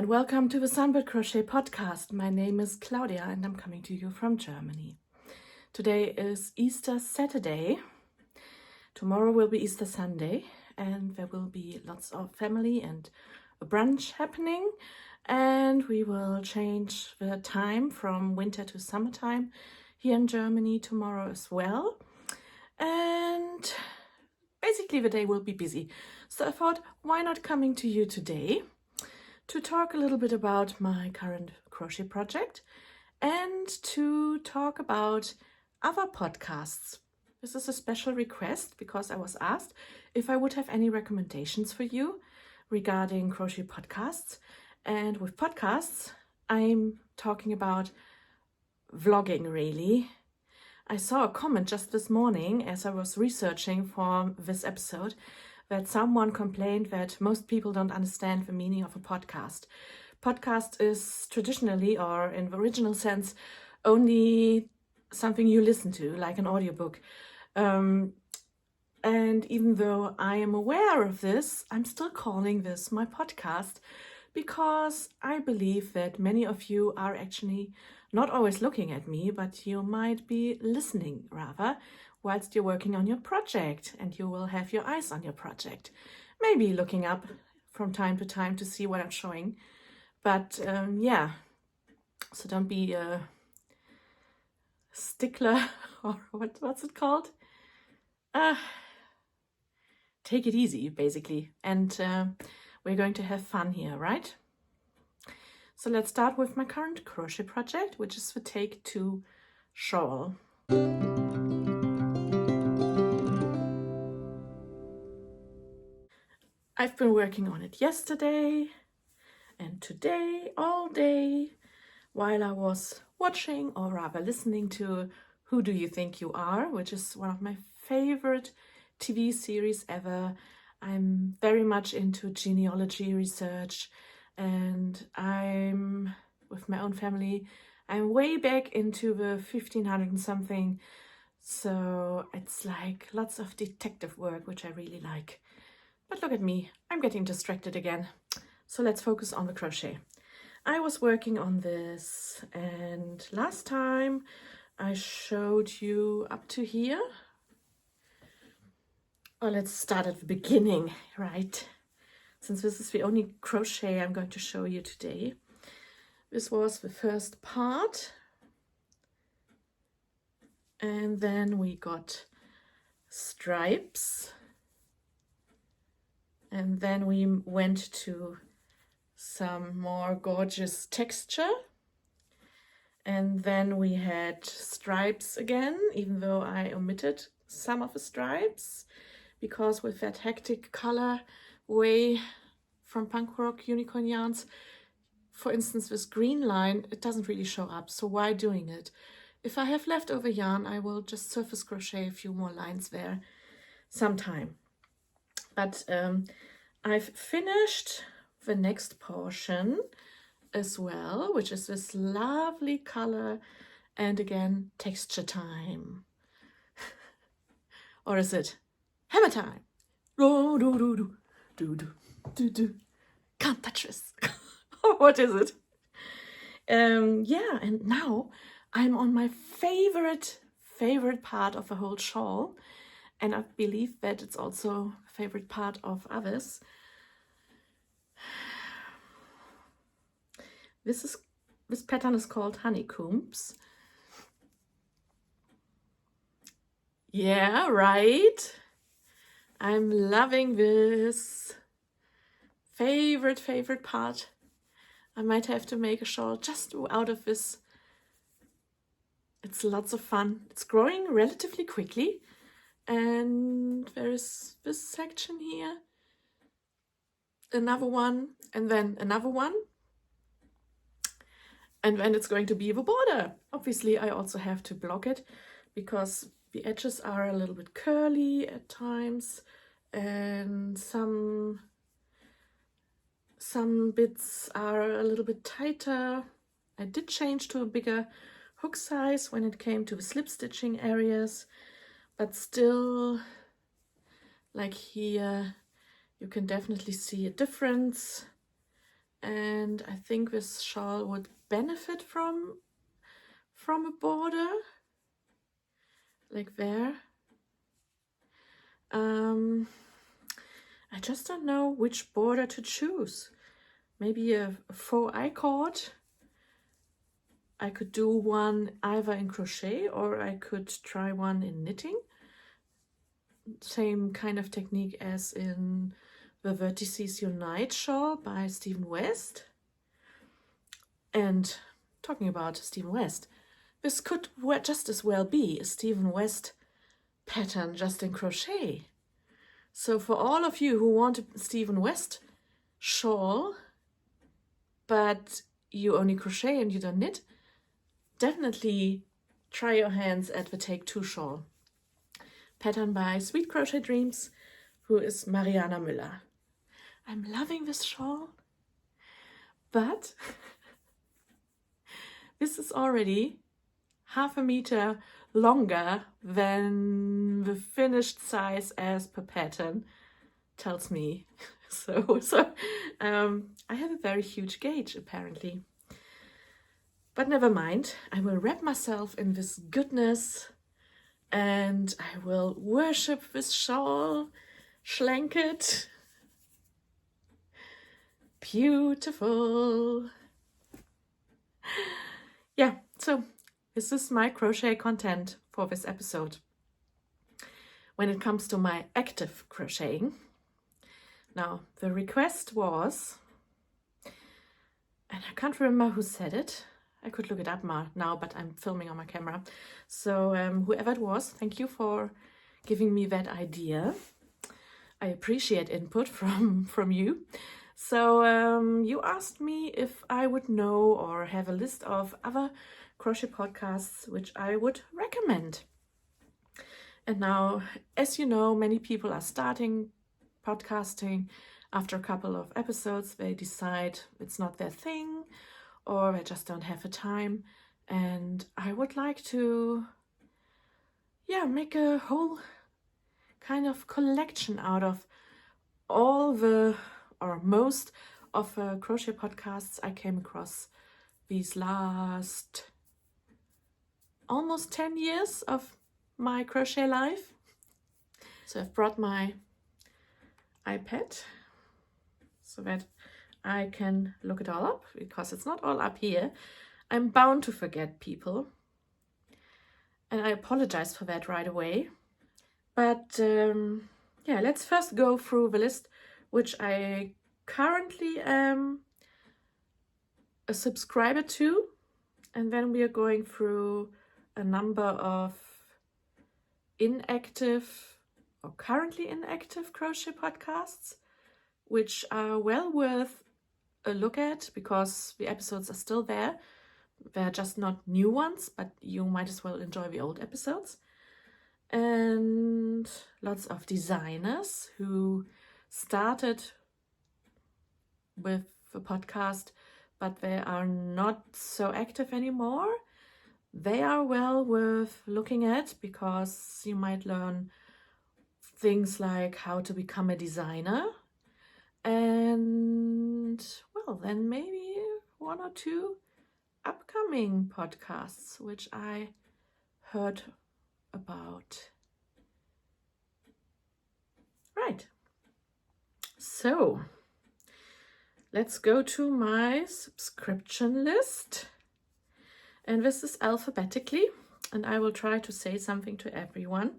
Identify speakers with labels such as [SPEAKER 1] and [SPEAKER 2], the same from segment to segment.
[SPEAKER 1] and welcome to the Sunbirdcrochet podcast. My name is Claudia and I'm coming to you from Germany. Today is Easter Saturday. Tomorrow will be Easter Sunday and there will be lots of family and a brunch happening, and we will change the time from winter to summertime here in Germany tomorrow as well. And basically the day will be busy. So I thought, why not coming to you today to talk a little bit about my current crochet project and to talk about other podcasts. This is a special request because I was asked if I would have any recommendations for you regarding crochet podcasts. And with podcasts, I'm talking about vlogging really. I saw a comment just this morning as I was researching for this episode that someone complained that most people don't understand the meaning of a podcast. Podcast is traditionally, or in the original sense, only something you listen to, like an audiobook. And even though I am aware of this, I'm still calling this my podcast because I believe that many of you are actually not always looking at me, but you might be listening rather, whilst you're working on your project, and you will have your eyes on your project. Maybe looking up from time to time to see what I'm showing. But yeah, so don't be a stickler, or what's it called? Take it easy, basically. And we're going to have fun here, right? So let's start with my current crochet project, which is the Take 2 shawl. I've been working on it yesterday and today, all day, while I was watching, or rather listening to Who Do You Think You Are, which is one of my favorite TV series ever. I'm very much into genealogy research, and I'm, with my own family, I'm way back into the 1500 and something. So it's like lots of detective work, which I really like. But look at me, I'm getting distracted again. So let's focus on the crochet. I was working on this, and last time I showed you up to here. Well, let's start at the beginning, right? Since this is the only crochet I'm going to show you today. This was the first part. And then we got stripes. And then we went to some more gorgeous texture. And then we had stripes again, even though I omitted some of the stripes, because with that hectic color way from Punk Rock Unicorn Yarns, for instance, this green line, it doesn't really show up. So why doing it? If I have leftover yarn, I will just surface crochet a few more lines there sometime. But I've finished the next portion as well, which is this lovely color and again texture time. Or is it hammer time? Do do do do do do do do. Can't touch this. What is it? Yeah, and now I'm on my favorite part of the whole shawl. And I believe that it's also a favorite part of others. This pattern is called Honeycombs. Yeah, right. I'm loving this. Favorite part. I might have to make a shawl just out of this. It's lots of fun. It's growing relatively quickly. And there's this section here, another one, and then another one. And then it's going to be the border. Obviously, I also have to block it because the edges are a little bit curly at times, and some bits are a little bit tighter. I did change to a bigger hook size when it came to the slip stitching areas, but still, like here, you can definitely see a difference. and I think this shawl would benefit from a border like there. I just don't know which border to choose. Maybe a faux I-cord. I could do one either in crochet or I could try one in knitting. Same kind of technique as in the Vertices Unite shawl by Stephen West. And talking about Stephen West, this could just as well be a Stephen West pattern just in crochet. So for all of you who want a Stephen West shawl, but you only crochet and you don't knit, definitely try your hands at the Take Two shawl. Pattern by Sweet Crochet Dreams, who is Mariana Müller. I'm loving this shawl, but this is already 0.5 meter longer than the finished size as per pattern tells me. So I have a very huge gauge apparently. But never mind, I will wrap myself in this goodness and I will worship this shawl, schlenk it. Beautiful. Yeah, so this is my crochet content for this episode. When it comes to my active crocheting, now the request was, and I can't remember who said it. I could look it up now, but I'm filming on my camera. So whoever it was, thank you for giving me that idea. I appreciate input from you. So you asked me if I would know or have a list of other crochet podcasts which I would recommend. And now, as you know, many people are starting podcasting. After a couple of episodes, they decide it's not their thing or they just don't have the time. And I would like to, make a whole kind of collection out of all the, or most of crochet podcasts I came across these last almost 10 years of my crochet life. So I've brought my iPad so that I can look it all up, because it's not all up here. I'm bound to forget people, and I apologize for that right away. But let's first go through the list which I currently am a subscriber to, and then we are going through a number of inactive or currently inactive crochet podcasts, which are well worth a look at because the episodes are still there. They're just not new ones, but you might as well enjoy the old episodes. And lots of designers who started with the podcast, but they are not so active anymore. They are well worth looking at because you might learn things like how to become a designer, and well, then maybe 1 or 2 upcoming podcasts which I heard about. Right, so let's go to my subscription list, and this is alphabetically, and I will try to say something to everyone.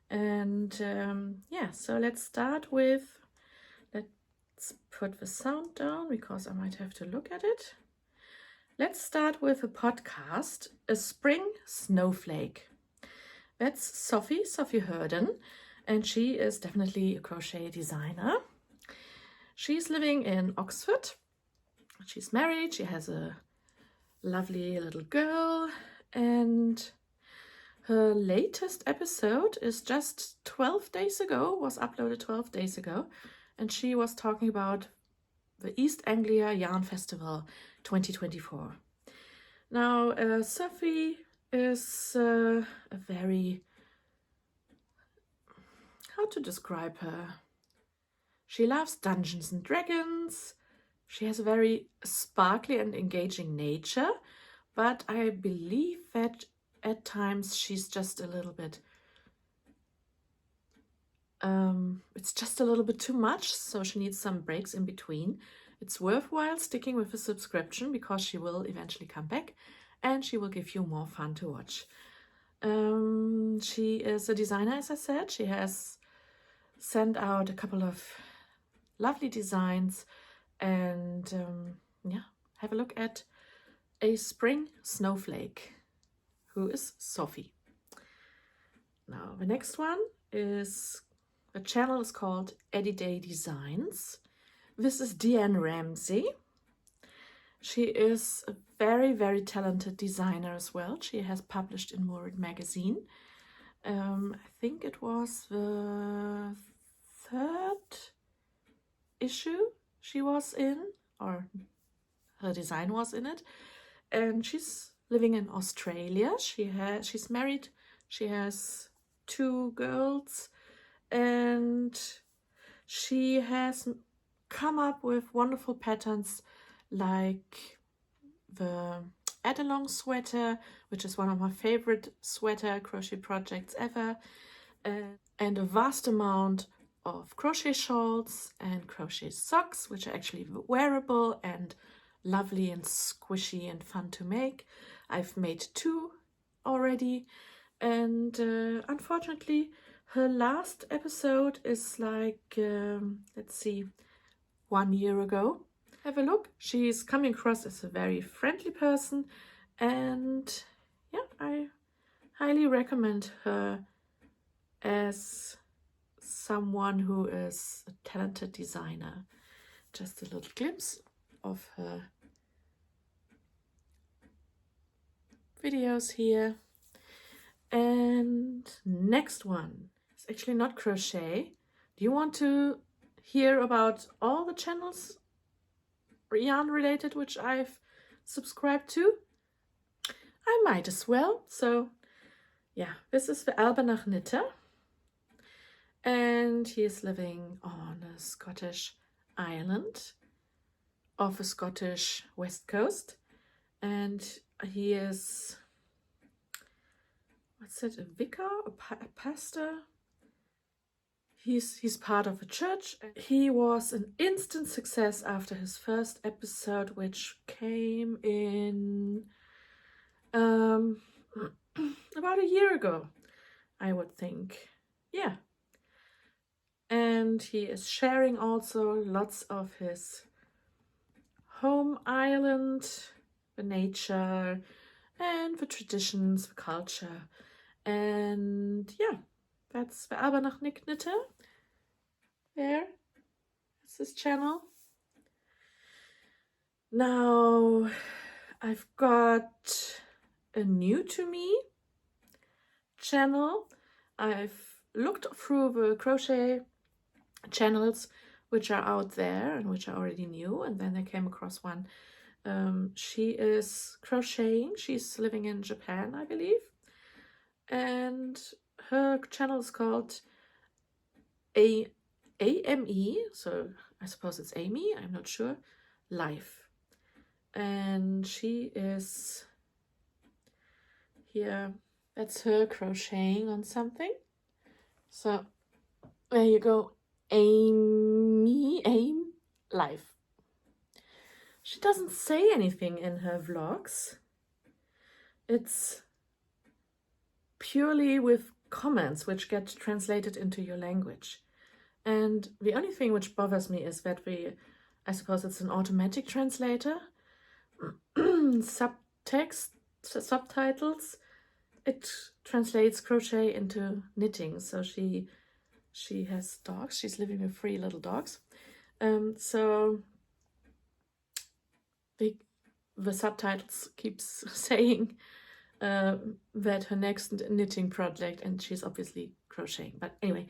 [SPEAKER 1] And so let's start with, let's put the sound down because I might have to look at it. Let's start with a podcast, A Spring Snowflake. That's Sophie Hurden, and she is definitely a crochet designer. She's living in Oxford. She's married, she has a lovely little girl, and her latest episode is just 12 days ago, was uploaded 12 days ago, and she was talking about the East Anglia Yarn Festival 2024. Now, Sophie is a very, how to describe her? She loves Dungeons and Dragons, She has a very sparkly and engaging nature, but I believe that at times she's just a little bit, it's just a little bit too much, so she needs some breaks in between. It's worthwhile sticking with a subscription because she will eventually come back and she will give you more fun to watch. She is a designer, as I said. She has sent out a couple of lovely designs, and yeah, have a look at a spring snowflake, who is Sophie. Now the next one is, the channel is called Eddie Day Designs. This is Deanne Ramsey. She is a very, very talented designer as well. She has published in Moored magazine. I think it was the 3rd issue she was in, or her design was in it. And she's living in Australia. She's married. She has 2 girls, and she has come up with wonderful patterns like the Adelong sweater, which is one of my favorite sweater crochet projects ever, and a vast amount of crochet shawls and crochet socks, which are actually wearable and lovely and squishy and fun to make. I've made 2 already, and unfortunately her last episode is like, let's see, 1 year ago. Have a look. She's coming across as a very friendly person, and yeah, I highly recommend her as someone who is a talented designer. Just a little glimpse of her videos here. And next one is actually not crochet. Do you want to hear about all the channels yarn related which I've subscribed to? I might as well. So yeah, this is the Albanach Knitter, and he is living on a Scottish island off the Scottish west coast, and he is, what's it, a vicar, a pastor? He's part of a church. He was an instant success after his first episode, which came in about a year ago, I would think. Yeah. And he is sharing also lots of his home island, the nature and the traditions, the culture. And yeah, that's the Albanach Knitter. There, that's his channel. Now I've got a new to me channel. I've looked through the crochet channels which are out there and which I already knew, and then I came across one. She is crocheting. She's living in Japan, I believe, and her channel is called AME, so I suppose it's Amy, I'm not sure, Life. And she is here, that's her crocheting on something. So there you go, AIM Life. She doesn't say anything in her vlogs. It's purely with comments which get translated into your language. And the only thing which bothers me is that I suppose it's an automatic translator, subtitles, it translates crochet into knitting. So she has dogs. She's living with 3 little dogs. So the subtitles keeps saying that her next knitting project, and she's obviously crocheting. But anyway,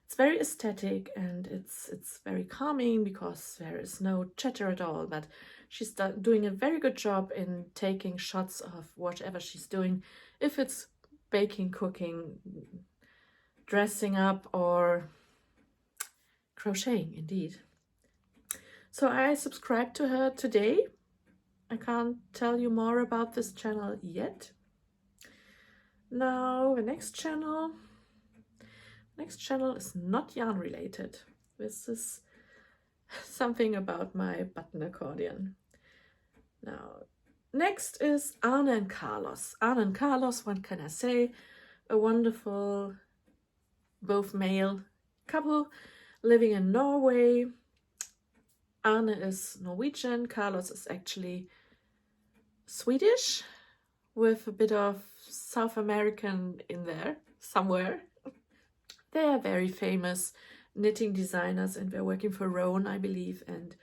[SPEAKER 1] it's very aesthetic and it's very calming because there is no chatter at all. But she's doing a very good job in taking shots of whatever she's doing, if it's baking, cooking, dressing up, or crocheting indeed. So I subscribed to her today. I can't tell you more about this channel yet. Now the next channel is not yarn related. This is something about my button accordion. Now, next is Arne and Carlos. Arne and Carlos, what can I say? A wonderful, both male couple living in Norway. Arne is Norwegian, Carlos is actually Swedish, with a bit of South American in there somewhere. They are very famous knitting designers and they're working for Rowan, I believe. And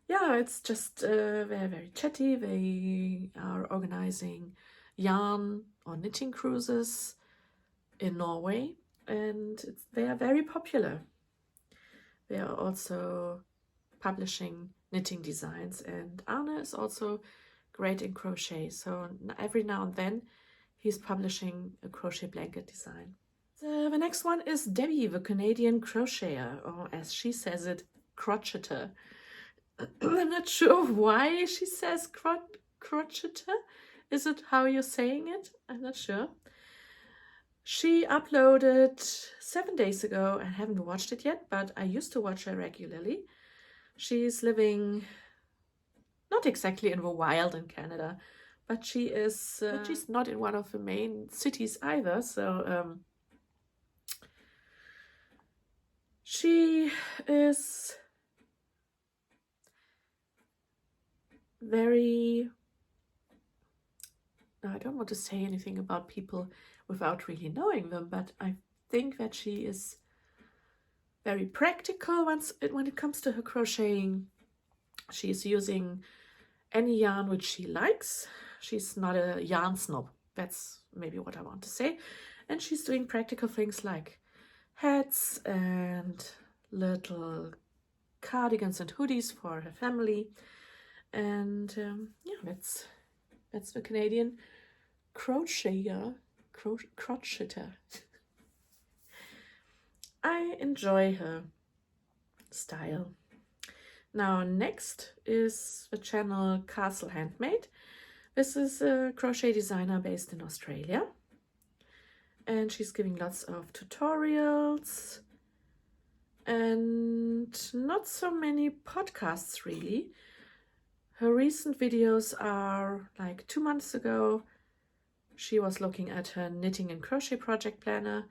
[SPEAKER 1] yeah, it's just they're very chatty. They are organizing yarn or knitting cruises in Norway, and they are very popular. They are also publishing knitting designs, and Arne is also great in crochet, so every now and then he's publishing a crochet blanket design. The next one is Debbie, the Canadian crocheter, or as she says it, crocheter. I'm not sure why she says crocheter. Is it how you're saying it? I'm not sure. She uploaded 7 days ago. I haven't watched it yet, but I used to watch her regularly. She's living not exactly in the wild in Canada, but she is. But she's not in one of the main cities either. So she is very. Now, I don't want to say anything about people without really knowing them, but I think that she is very practical when it comes to her crocheting. She's using any yarn which she likes. She's not a yarn snob. That's maybe what I want to say. And she's doing practical things like hats and little cardigans and hoodies for her family. And yeah, that's the Canadian crocheter. I enjoy her style. Now next is the channel Castle Handmade. This is a crochet designer based in Australia, and she's giving lots of tutorials and not so many podcasts really. Her recent videos are like 2 months ago. She was looking at her knitting and crochet project planner,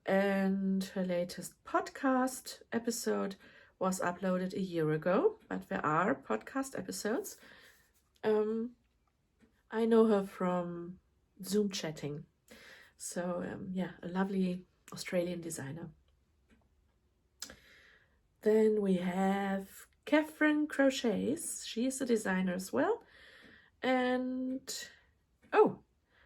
[SPEAKER 1] and her latest podcast episode was uploaded a year ago, but there are podcast episodes. I know her from Zoom chatting. So yeah, a lovely Australian designer. Then we have Catherine Crochets. She is a designer as well. And oh,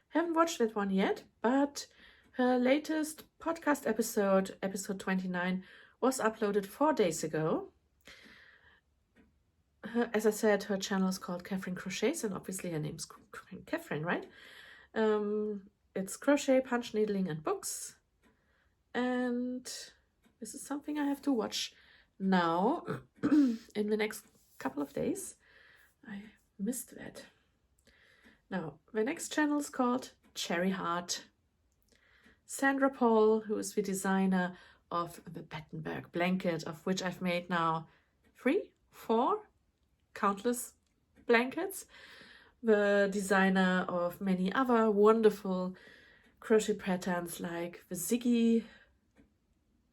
[SPEAKER 1] haven't watched that one yet, but her latest podcast episode, episode 29, was uploaded 4 days ago. As I said, her channel is called Catherine Crochets, and obviously her name's Catherine, right? It's crochet, punch, needling, and books. And this is something I have to watch now in the next couple of days. I missed that. Now, the next channel is called Cherry Heart. Sandra Paul, who is the designer of the Battenberg blanket, of which I've made now 3, 4, countless blankets. The designer of many other wonderful crochet patterns like the Ziggy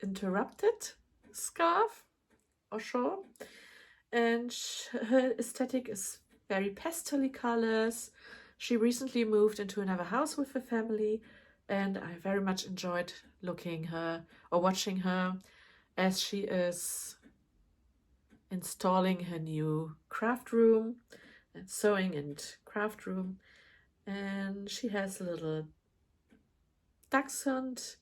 [SPEAKER 1] Interrupted scarf or shawl. And her aesthetic is very pastel colors. She recently moved into another house with the family, and I very much enjoyed looking her or watching her as she is installing her new craft room and sewing and craft room. And she has a little dachshund,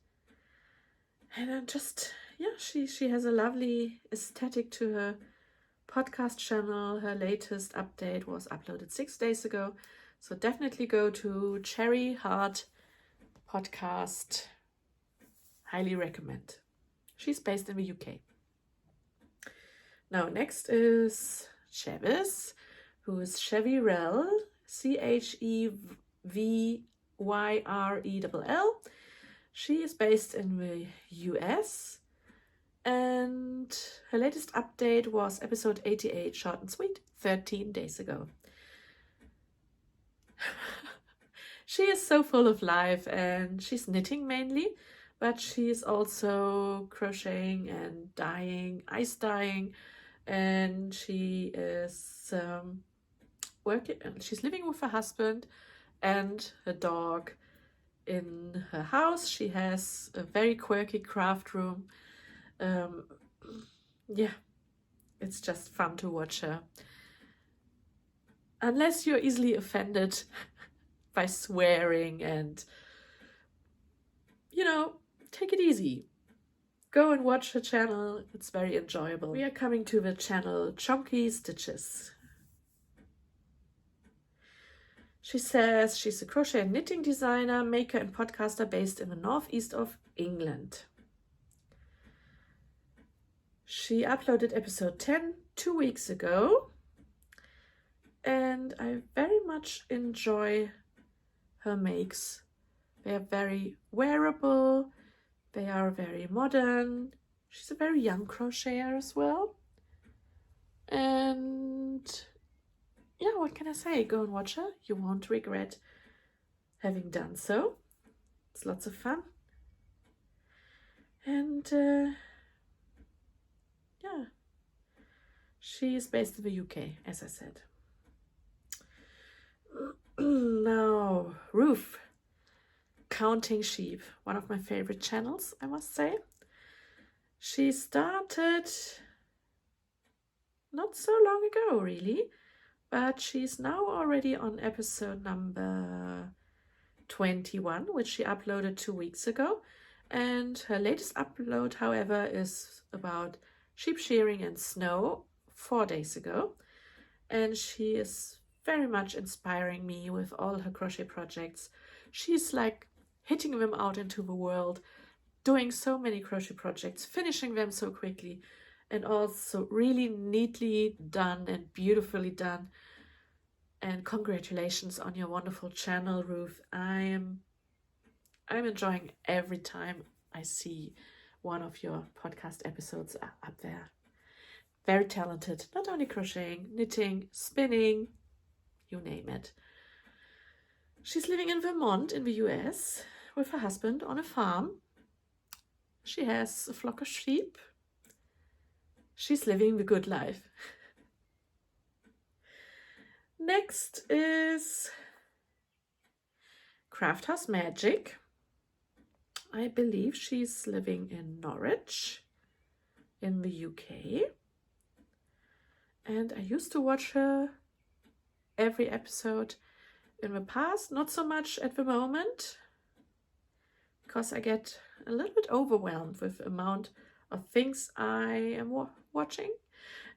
[SPEAKER 1] and just, yeah, she has a lovely aesthetic to her podcast channel. Her latest update was uploaded 6 days ago, so definitely go to Cherry Heart podcast. Highly recommend. She's based in the UK. Now next is Chevis, who is Chevyrell, Chevyrell. She is based in the US, and her latest update was episode 88, short and sweet, 13 days ago. She is so full of life, and she's knitting mainly, but she's also crocheting and dyeing, ice dyeing, and she is she's living with her husband and her dog in her house. She has a very quirky craft room. Yeah, it's just fun to watch her. Unless you're easily offended by swearing, and, you know, take it easy. Go and watch her channel. It's very enjoyable. We are coming to the channel Chunky Stitches. She says she's a crochet and knitting designer, maker and podcaster based in the northeast of England. She uploaded episode 10 2 weeks ago, and I very much enjoy her makes. They are very wearable, they are very modern. She's a very young crocheter as well. And yeah, what can I say? Go and watch her. You won't regret having done so. It's lots of fun. And yeah, she is based in the UK, as I said. Now, Ruth, Counting Sheep, one of my favorite channels, I must say. She started not so long ago, really, but she's now already on episode number 21, which she uploaded 2 weeks ago. And her latest upload, however, is about sheep shearing and snow 4 days ago. And she is very much inspiring me with all her crochet projects. She's like hitting them out into the world, doing so many crochet projects, finishing them so quickly, and also really neatly done and beautifully done. And congratulations on your wonderful channel, Ruth. I'm enjoying every time I see one of your podcast episodes up there. Very talented, not only crocheting, knitting, spinning, you name it. She's living in Vermont in the US with her husband on a farm. She has a flock of sheep. She's living the good life. Next is Craft House Magic. I believe she's living in Norwich in the UK. And I used to watch her every episode in the past, not so much at the moment, because I get a little bit overwhelmed with the amount of things I am watching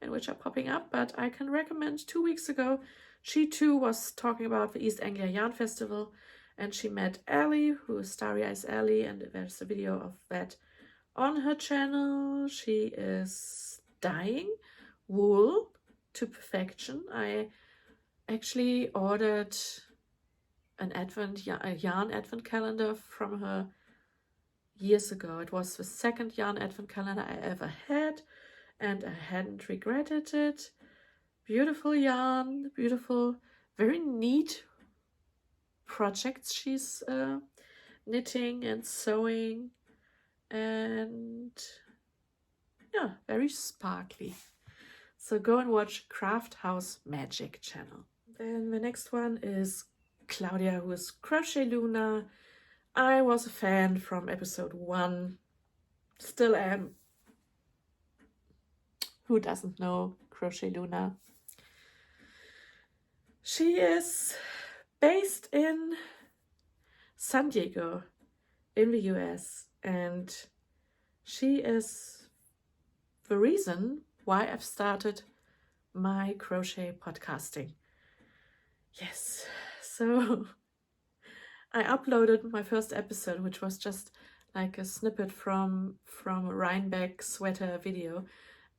[SPEAKER 1] and which are popping up. But I can recommend 2 weeks ago, she too was talking about the East Anglia Yarn Festival, and she met Ellie, who is Starry Eyes Ellie, and there's a video of that on her channel. She is dyeing wool to perfection. I actually ordered a yarn advent calendar from her years ago. It was the second yarn advent calendar I ever had, and I hadn't regretted it. Beautiful yarn, beautiful, very neat projects she's knitting and sewing, and yeah, very sparkly. So go and watch Craft House Magic channel. Then the next one is Claudia, who is Crochet Luna. I was a fan from episode 1, still am. Who doesn't know Crochet Luna? She is based in San Diego in the US, and she is the reason why I've started my crochet podcasting. Yes, so I uploaded my first episode, which was just like a snippet from a Rhinebeck sweater video,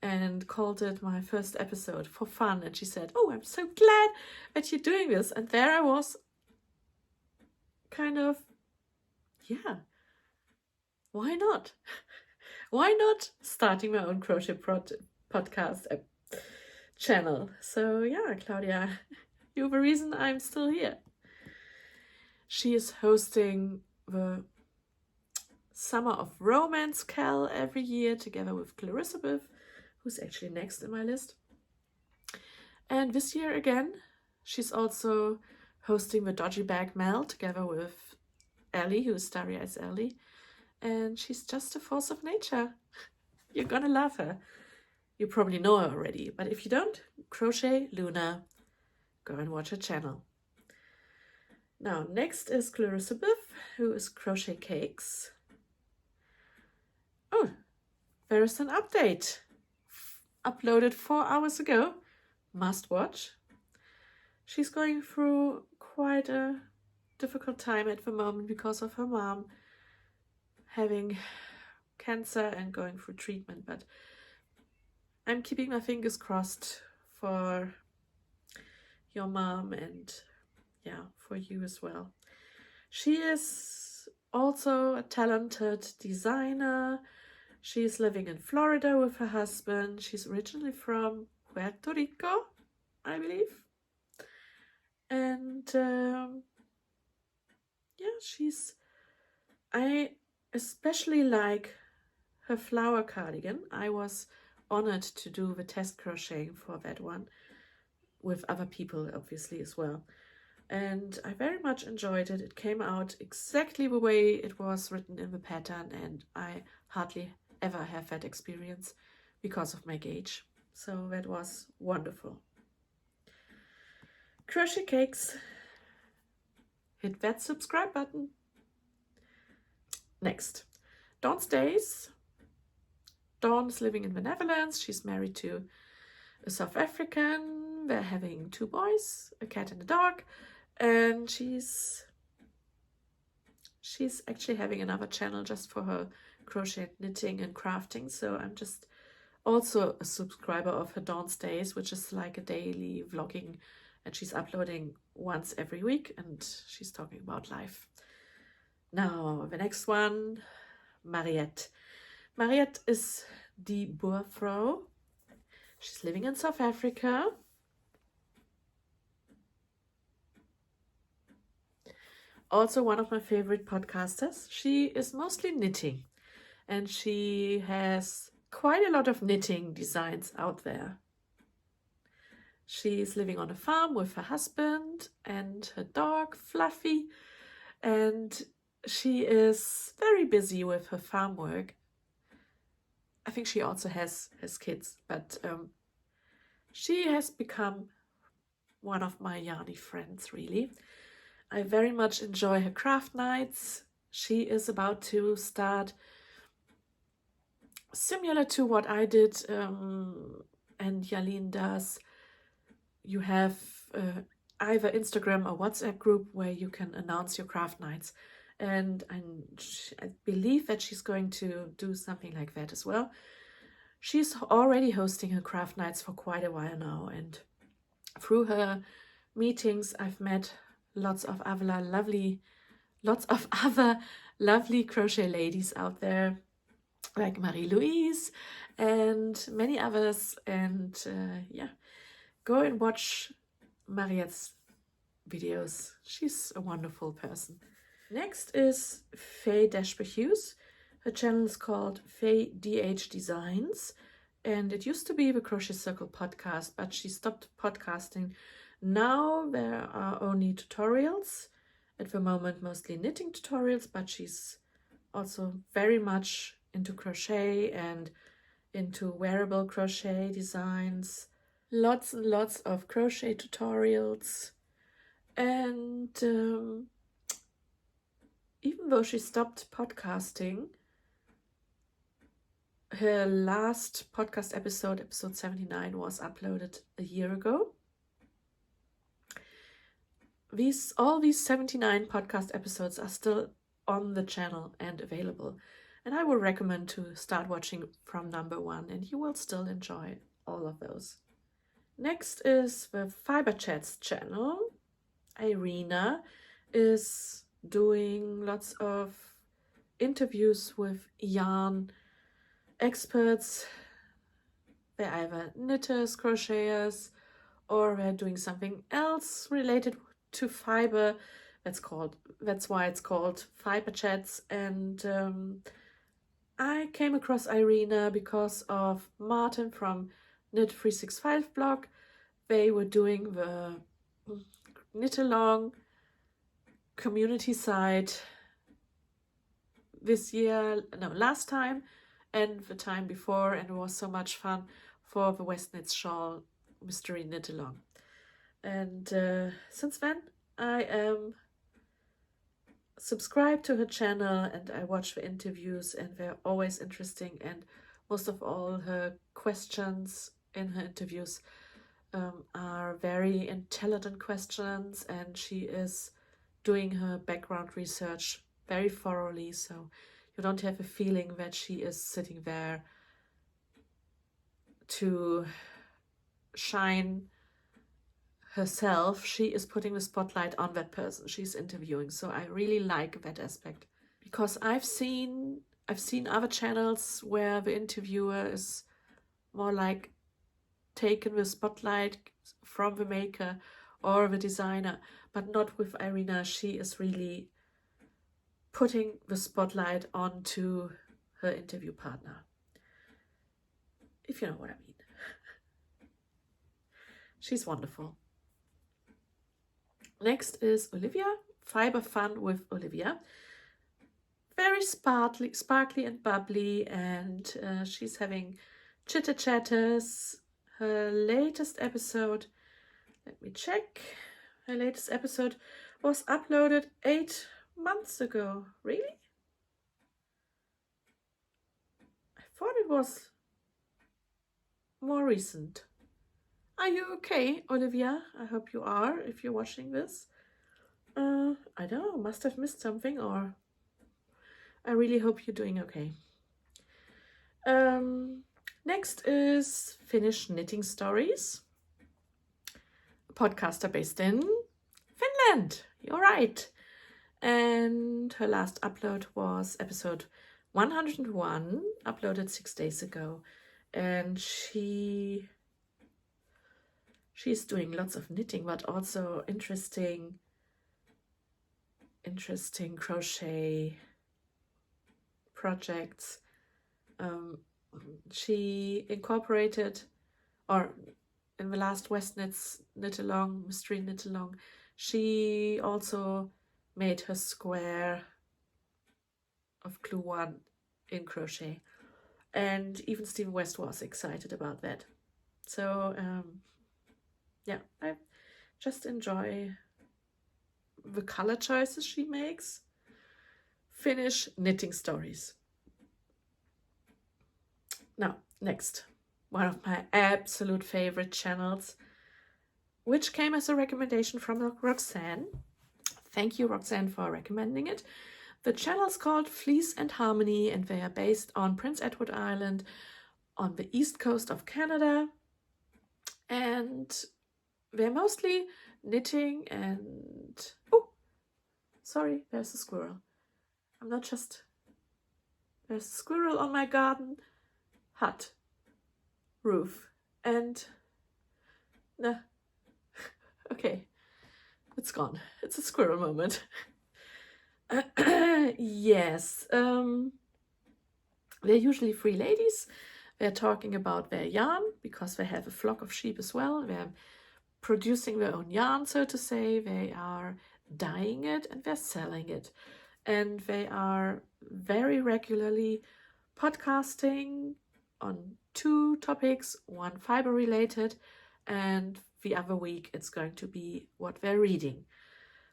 [SPEAKER 1] and called it my first episode for fun. And she said, "Oh, I'm so glad that you're doing this." And there I was, kind of, yeah, why not? Why not starting my own crochet podcast channel? So yeah, Claudia, you're the reason I'm still here. She is hosting the Summer of Romance Cal every year together with Clarissa Biff, who's actually next in my list. And this year again, she's also hosting the Dodgy Bag Mel together with Ellie, who's Starry Eyes Ellie. And she's just a force of nature. You're gonna love her. You probably know her already, but if you don't, Crochet Luna. Go and watch her channel. Now, next is Clarissa Biff, who is Crochet Cakes. Oh, there is an update. Uploaded 4 hours ago. Must watch. She's going through quite a difficult time at the moment because of her mom having cancer and going through treatment, but I'm keeping my fingers crossed for your mom and yeah, for you as well. She is also a talented designer. She's living in Florida with her husband. She's originally from Puerto Rico, I believe. And yeah, I especially like her flower cardigan. I was honored to do the test crocheting for that one with other people, obviously, as well. And I very much enjoyed it. It came out exactly the way it was written in the pattern, and I hardly ever have that experience because of my gauge. So that was wonderful. Crochet Cakes, hit that subscribe button. Next, Dawn's Days. Dawn is living in the Netherlands. She's married to a South African. They're having 2 boys, a cat and a dog. And she's actually having another channel just for her crochet, knitting and crafting. So I'm just also a subscriber of her Dawn's Days, which is like a daily vlogging. And she's uploading once every week and she's talking about life. Now, the next one, Mariette. Mariette is the Boervrouw. She's living in South Africa. Also one of my favorite podcasters. She is mostly knitting and she has quite a lot of knitting designs out there. She's living on a farm with her husband and her dog, Fluffy, and she is very busy with her farm work. I think she also has kids, but she has become one of my yarny friends, really. I very much enjoy her craft nights. She is about to start, similar to what I did and Yalene does. You have either Instagram or WhatsApp group where you can announce your craft nights. And I believe that she's going to do something like that as well. She's already hosting her craft nights for quite a while now. And through her meetings, I've met lots of other lovely crochet ladies out there, like Marie-Louise and many others. And yeah, go and watch Mariette's videos. She's a wonderful person. Next is Faye Hughes. Her channel is called Faye DH Designs, and it used to be the Crochet Circle podcast, but she stopped podcasting. Now there are only tutorials. At the moment, mostly knitting tutorials, but she's also very much into crochet and into wearable crochet designs. Lots and lots of crochet tutorials. And even though she stopped podcasting, her last podcast episode, episode 79, was uploaded a year ago. All these 79 podcast episodes are still on the channel and available. And I would recommend to start watching from number 1, and you will still enjoy all of those. Next is the Fiber Chats channel. Irina is doing lots of interviews with yarn experts. They're either knitters, crocheters, or they're doing something else related to fiber. That's why it's called Fiber Chats. And I came across Irina because of Martin from Knit 365 blog. They were doing the knit along community site last time and the time before, and it was so much fun for the West Knits Shawl Mystery Knit Along. And since then I am subscribed to her channel and I watch the interviews, and they're always interesting, and most of all her questions in her interviews are very intelligent questions, and she is doing her background research very thoroughly, so you don't have a feeling that she is sitting there to shine herself. She is putting the spotlight on that person she's interviewing. So I really like that aspect, because I've seen other channels where the interviewer is more like taking the spotlight from the maker or the designer, but not with Irina. She is really putting the spotlight onto her interview partner, if you know what I mean. She's wonderful. Next is Olivia, Fiber Fun with Olivia. Very sparkly and bubbly, and she's having chitter chatters. Her latest episode, let me check. Her latest episode was uploaded 8 months ago. Really? I thought it was more recent. Are you okay, Olivia? I hope you are, if you're watching this. I don't know, must have missed something, or I really hope you're doing okay. Next is Finnish Knitting Stories, a podcaster based in Finland. You're right. And her last upload was episode 101, uploaded 6 days ago. And she's doing lots of knitting, but also interesting crochet projects. She incorporated, or in the last West Knits Knit Along, Mystery Knit Along, she also made her square of Clue 1 in crochet. And even Stephen West was excited about that. So, yeah, I just enjoy the color choices she makes. Finnish Knitting Stories. Now, next, one of my absolute favorite channels, which came as a recommendation from Roxanne. Thank you, Roxanne, for recommending it. The channel is called Fleece and Harmony, and they are based on Prince Edward Island on the east coast of Canada. And they're mostly knitting and... Oh, sorry, there's a squirrel. There's a squirrel on my garden hut roof, and nah, okay, it's gone. It's a squirrel moment. Yes, they're usually 3 ladies. They're talking about their yarn, because they have a flock of sheep as well. They're producing their own yarn, so to say. They are dyeing it and they're selling it. And they are very regularly podcasting on 2 topics, one fiber related, and the other week it's going to be what they're reading.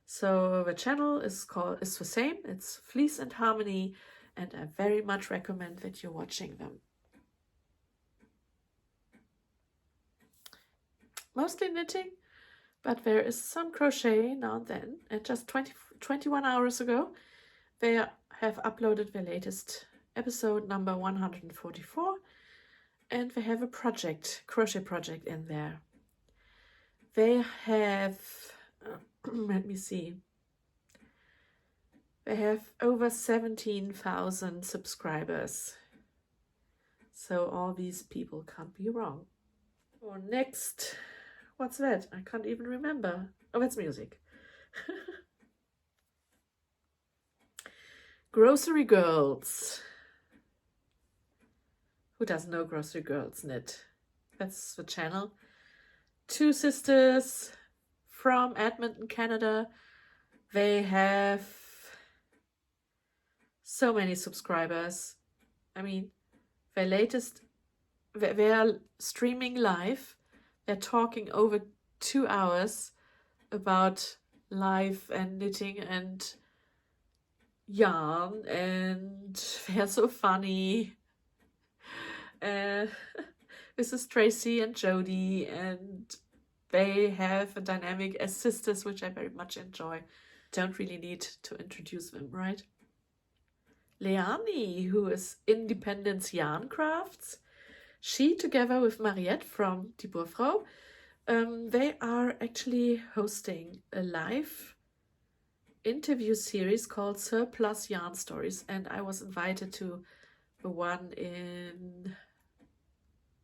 [SPEAKER 1] So the channel is the same. It's Fleece and Harmony, and I very much recommend that you're watching them. Mostly knitting, but there is some crochet now and then. And just 21 hours ago, they have uploaded their latest episode number 144, and they have a crochet project in there. They have, let me see, they have over 17,000 subscribers. So all these people can't be wrong. Oh, next, what's that? I can't even remember. Oh, that's music. Grocery Girls. Who doesn't know Grocery Girls Knit? That's the channel. Two sisters from Edmonton, Canada. They have so many subscribers. I mean, they are streaming live. They're talking over 2 hours about life and knitting and yarn, and they're so funny. This is Tracy and Jody, and they have a dynamic as sisters, which I very much enjoy. Don't really need to introduce them, right? Leani, who is Independence Yarn Crafts, she, together with Mariette from Die Burfrau, they are actually hosting a live interview series called Surplus Yarn Stories, and I was invited to the one in,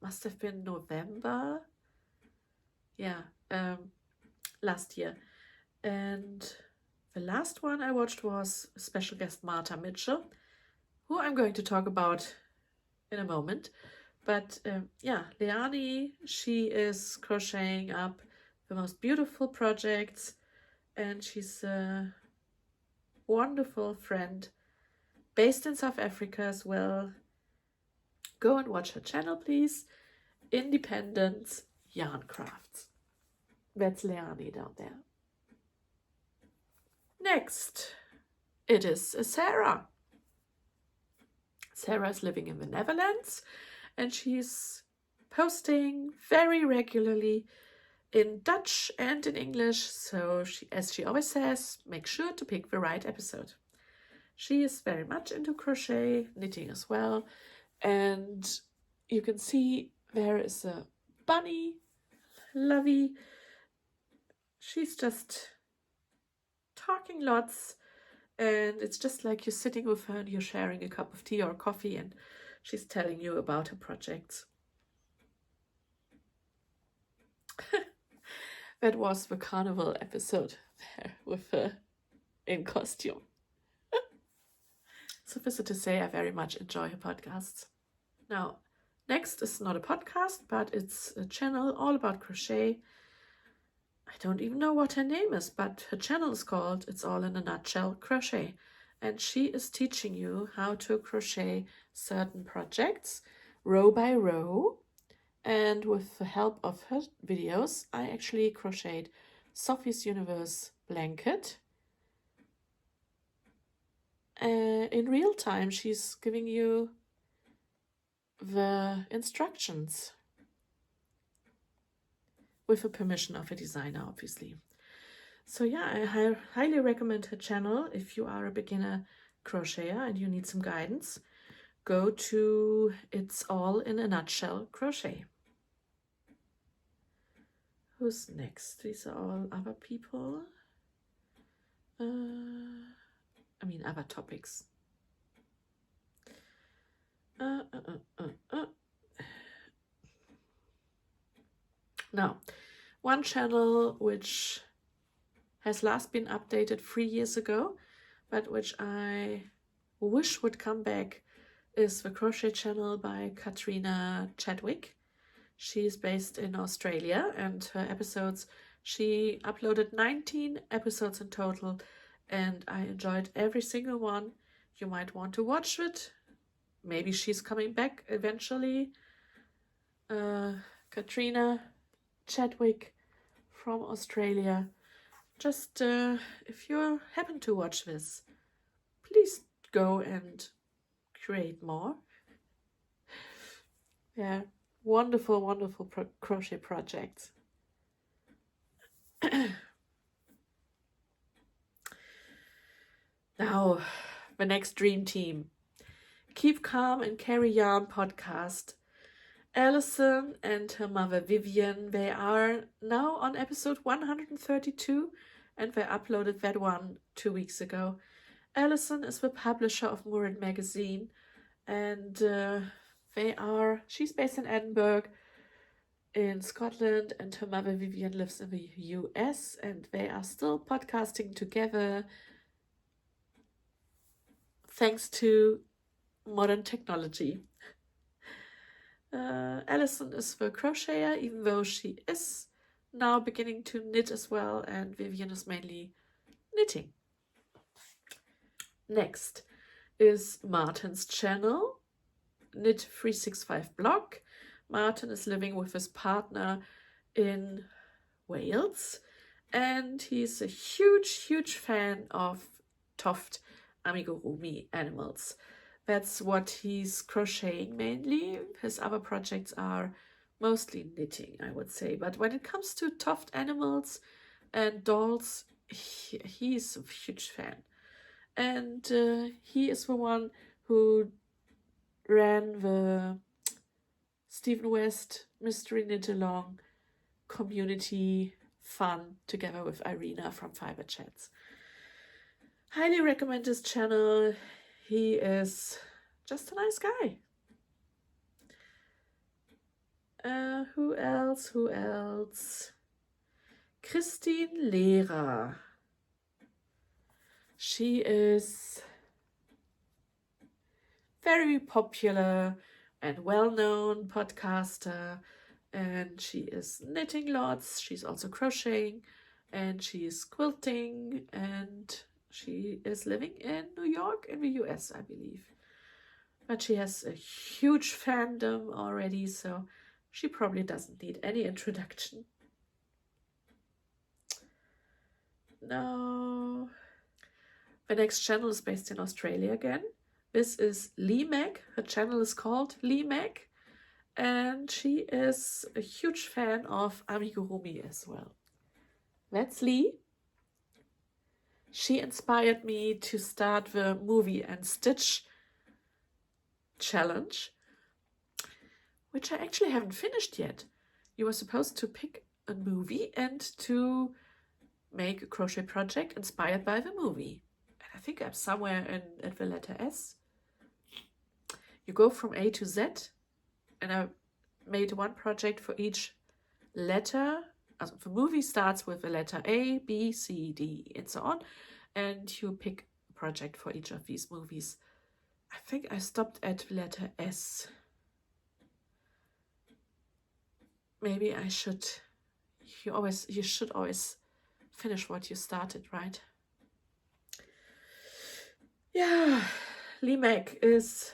[SPEAKER 1] must have been November, yeah, last year. And the last one I watched was special guest Martha Mitchell, who I'm going to talk about in a moment. But yeah, Leani, she is crocheting up the most beautiful projects, and she's a wonderful friend based in South Africa as well. Go and watch her channel, please. Independence Yarn Crafts. That's Leani down there. Next, it is Sarah. Sarah is living in the Netherlands, and she's posting very regularly in Dutch and in English. So as she always says, make sure to pick the right episode. She is very much into crochet, knitting as well. And you can see there is a bunny, Lovey. She's just talking lots, and it's just like you're sitting with her and you're sharing a cup of tea or coffee, and she's telling you about her projects. That was the carnival episode there with her in costume. Suffice it to say, I very much enjoy her podcasts. Now, next is not a podcast, but it's a channel all about crochet. I don't even know what her name is, but her channel is called It's All in a Nutshell Crochet. And she is teaching you how to crochet certain projects row by row. And with the help of her videos, I actually crocheted Sophie's Universe blanket. In real time, she's giving you the instructions with the permission of a designer, obviously. So yeah, I highly recommend her channel. If you are a beginner crocheter and you need some guidance, go to It's All in a Nutshell Crochet. Who's next? These are all other people. Other topics. Now, one channel which has last been updated 3 years ago, but which I wish would come back, is the crochet channel by Katrina Chadwick. She's based in Australia, and her episodes, she uploaded 19 episodes in total, and I enjoyed every single one. You might want to watch it. Maybe she's coming back eventually. Katrina Chadwick from Australia. Just if you happen to watch this, please go and create more. Yeah, wonderful, wonderful crochet projects. Now, the next dream team. Keep Calm and Carry On podcast. Alison and her mother Vivian, they are now on episode 132 and they uploaded that one 2 weeks ago. Alison is the publisher of Murren magazine and she's based in Edinburgh in Scotland, and her mother Vivian lives in the US, and they are still podcasting together thanks to modern technology. Alison is the crocheter, even though she is now beginning to knit as well, and Vivian is mainly knitting. Next is Martin's channel, Knit 365 blog. Martin is living with his partner in Wales, and he's a huge fan of Toft amigurumi animals. That's what he's crocheting mainly. His other projects are mostly knitting, I would say. But when it comes to Toft animals and dolls, he's a huge fan. And he is the one who ran the Stephen West Mystery Knit Along community fun together with Irina from Fiber Chats. Highly recommend his channel. He is just a nice guy. Who else? Christine Lehrer. She is very popular and well-known podcaster, and she is knitting lots. She's also crocheting, and she is quilting, and she is living in New York in the US, I believe. But she has a huge fandom already, so she probably doesn't need any introduction. No. The next channel is based in Australia again. This is Lee Meg. Her channel is called Lee Meg, and she is a huge fan of amigurumi as well. That's Lee. She inspired me to start the movie and stitch challenge, which I actually haven't finished yet. You were supposed to pick a movie and to make a crochet project inspired by the movie. And I think I'm somewhere at the letter S. You go from A to Z, and I made one project for each letter. The movie starts with the letter A, B, C, D, and so on, and you pick a project for each of these movies. I think I stopped at the letter S. Maybe I should. You should always finish what you started, right? Yeah, Lee Meg is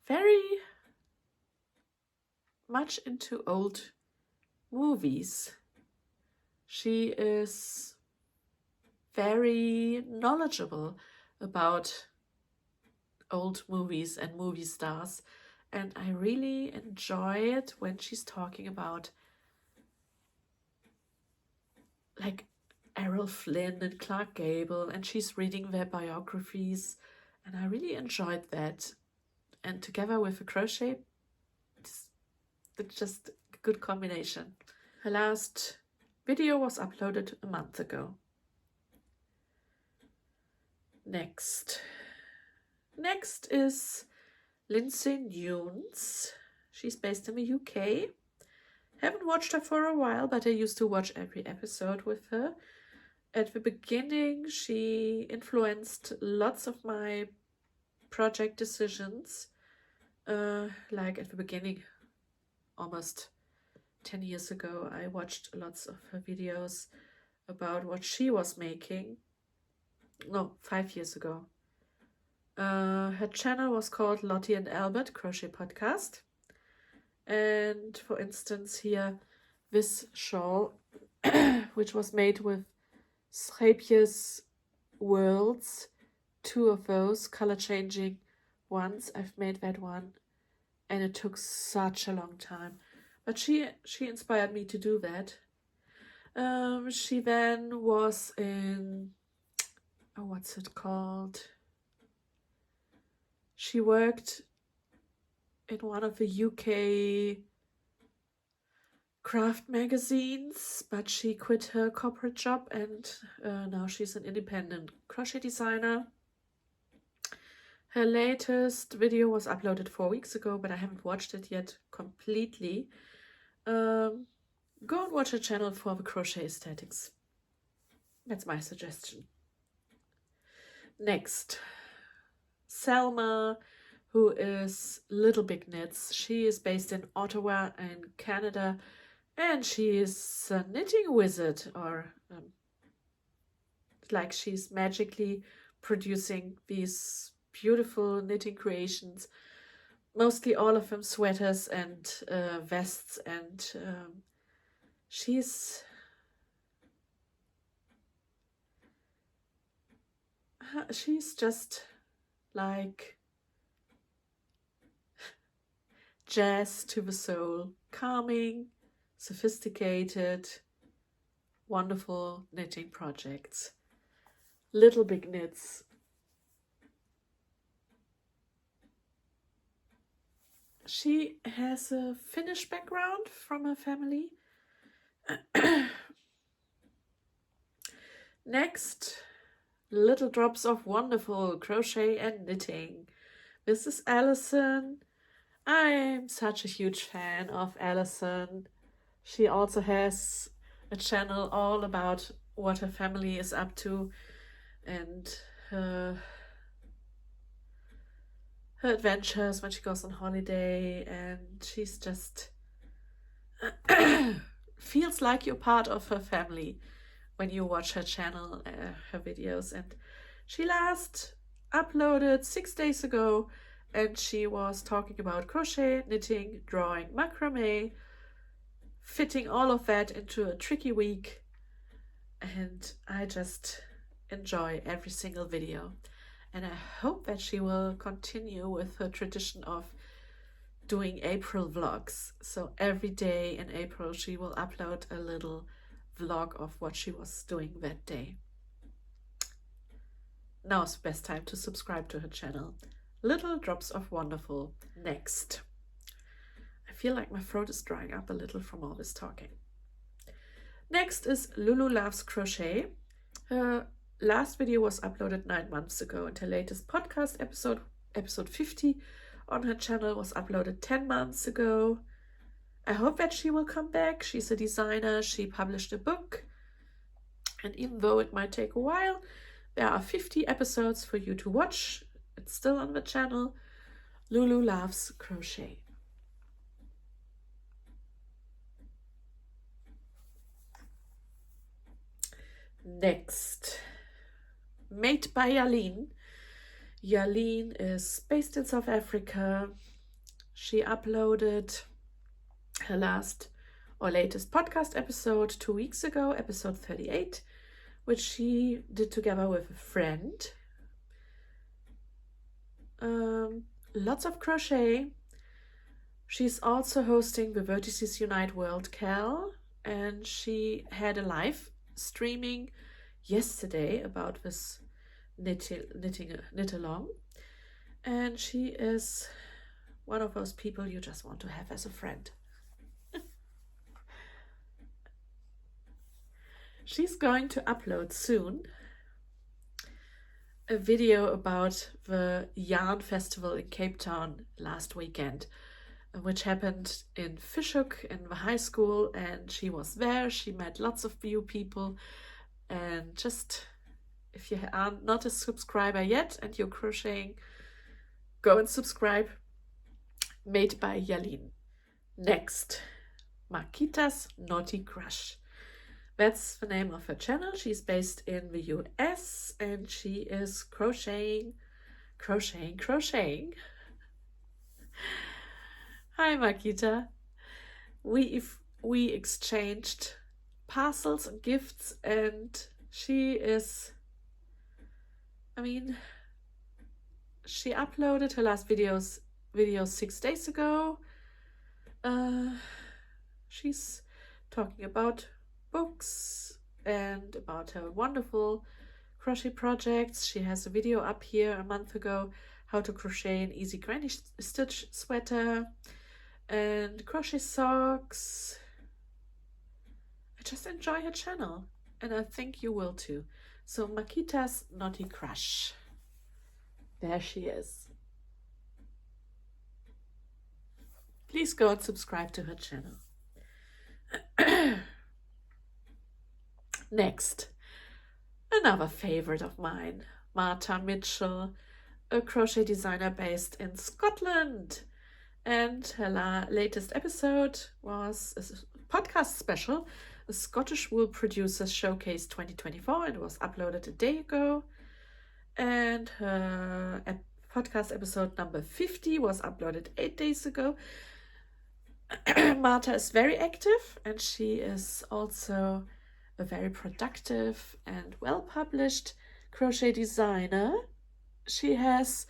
[SPEAKER 1] very much into old movies. She is very knowledgeable about old movies and movie stars, and I really enjoy it when she's talking about like Errol Flynn and Clark Gable, and she's reading their biographies, and I really enjoyed that. And together with the crochet, it's just a good combination. Her last video was uploaded a month ago. Next is Lindsay Nunes. She's based in the UK. Haven't watched her for a while, but I used to watch every episode with her. At the beginning, she influenced lots of my project decisions. Like at the beginning, almost 10 years ago, I watched lots of her videos about what she was making. No, 5 years ago. Her channel was called Lottie and Albert Crochet Podcast. And for instance, here, this shawl, which was made with Schreepjes Worlds, 2 of those color changing ones. I've made that one, and it took such a long time. But she inspired me to do that. She then was in oh, what's it called? She worked in one of the UK craft magazines, but she quit her corporate job and now she's an independent crochet designer. Her latest video was uploaded 4 weeks ago, but I haven't watched it yet completely. Go and watch her channel for the crochet aesthetics. That's my suggestion. Next, Selma, who is Little Big Knits. She is based in Ottawa in Canada, and she is a knitting wizard, or like she's magically producing these beautiful knitting creations, mostly all of them sweaters and vests, and she's just like jazz to the soul, calming, sophisticated, wonderful knitting projects. Little Big Knits. She has a Finnish background from her family. Next, Little Drops of Wonderful Crochet and Knitting. This is Alison. I'm such a huge fan of Alison. She also has a channel all about what her family is up to and her adventures when she goes on holiday, and she's just feels like you're part of her family when you watch her channel, her videos. And she last uploaded 6 days ago, and she was talking about crochet, knitting, drawing, macrame, fitting all of that into a tricky week, and I just enjoy every single video. And I hope that she will continue with her tradition of doing April vlogs. So every day in April she will upload a little vlog of what she was doing that day. Now's the best time to subscribe to her channel. Little Drops of Wonderful. Next. I feel like my throat is drying up a little from all this talking. Next is Lulu Loves Crochet. Her last video was uploaded 9 months ago, and her latest podcast episode 50 on her channel, was uploaded 10 months ago. I hope that she will come back. She's a designer, she published a book, and even though it might take a while, there are 50 episodes for you to watch. It's still on the channel. Lulu Loves Crochet. Next, Made by Yaleen. Yaleen is based in South Africa. She uploaded her latest podcast episode 2 weeks ago, episode 38, which she did together with a friend. Lots of crochet. She's also hosting the Vertices Unite World Cal, and she had a live streaming yesterday about this knit along, and she is one of those people you just want to have as a friend. She's going to upload soon a video about the Yarn Festival in Cape Town last weekend, which happened in Fishhook in the high school, and she was there. She met lots of new people, and just if you are not a subscriber yet and you're crocheting, go and subscribe. Made by Yaleen. Next, Makita's Naughty Crush. That's the name of her channel. She's based in the US, and she is crocheting. Hi Makita. We exchanged parcels and gifts, and she uploaded her last video 6 days ago. She's talking about books and about her wonderful crochet projects. She has a video up here a month ago, how to crochet an easy granny stitch sweater and crochet socks. I just enjoy her channel, and I think you will too. So Makita's Naughty Crush. There she is. Please go and subscribe to her channel. Next, another favorite of mine, Martha Mitchell, a crochet designer based in Scotland. And her latest episode was a podcast special, a Scottish Wool Producers Showcase 2024, and it was uploaded a day ago. And her podcast episode number 50 was uploaded 8 days ago. Martha is very active, and she is also a very productive and well-published crochet designer. She has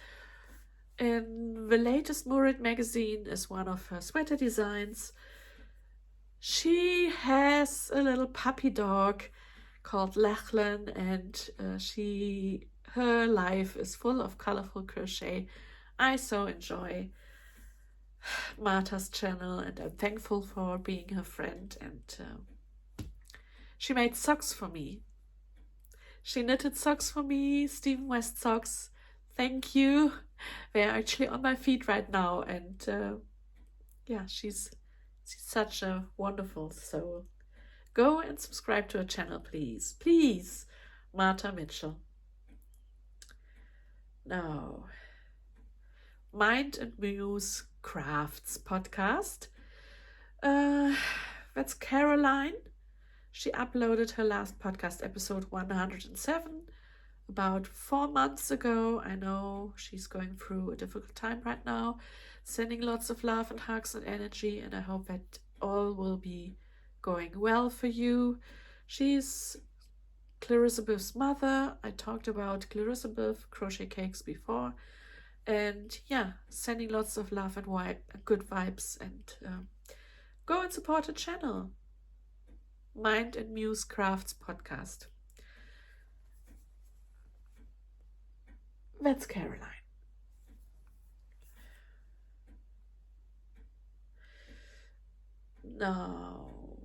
[SPEAKER 1] in the latest Murid magazine as one of her sweater designs. She has a little puppy dog called Lachlan, and her life is full of colorful crochet. I so enjoy Martha's channel, and I'm thankful for being her friend. And she made socks for me. She knitted socks for me, Stephen West socks. Thank you. They're actually on my feet right now, and yeah, she's such a wonderful soul. Go and subscribe to her channel, please. Please, Martha Mitchell. Now, Mind and Muse Crafts podcast. That's Caroline. She uploaded her last podcast episode 107 about 4 months ago. I know she's going through a difficult time right now. Sending lots of love and hugs and energy, and I hope that all will be going well for you. She's Clarisabeth's mother. I talked about Clarisabeth crochet cakes before. And yeah, sending lots of love and good vibes, and go and support her channel. Mind and Muse Crafts podcast. That's Caroline. Now,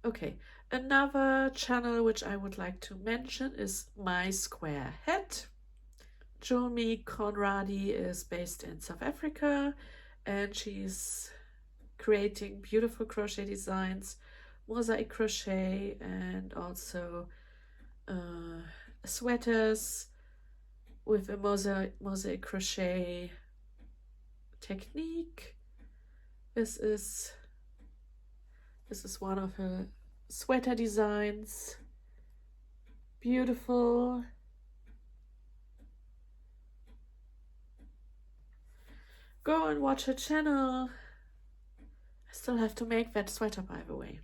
[SPEAKER 1] okay, another channel which I would like to mention is My Square Hat. Julmi Conradi is based in South Africa, and she's creating beautiful crochet designs, mosaic crochet, and also sweaters with a mosaic crochet technique. This is one of her sweater designs. Beautiful. Go and watch her channel. I still have to make that sweater, by the way.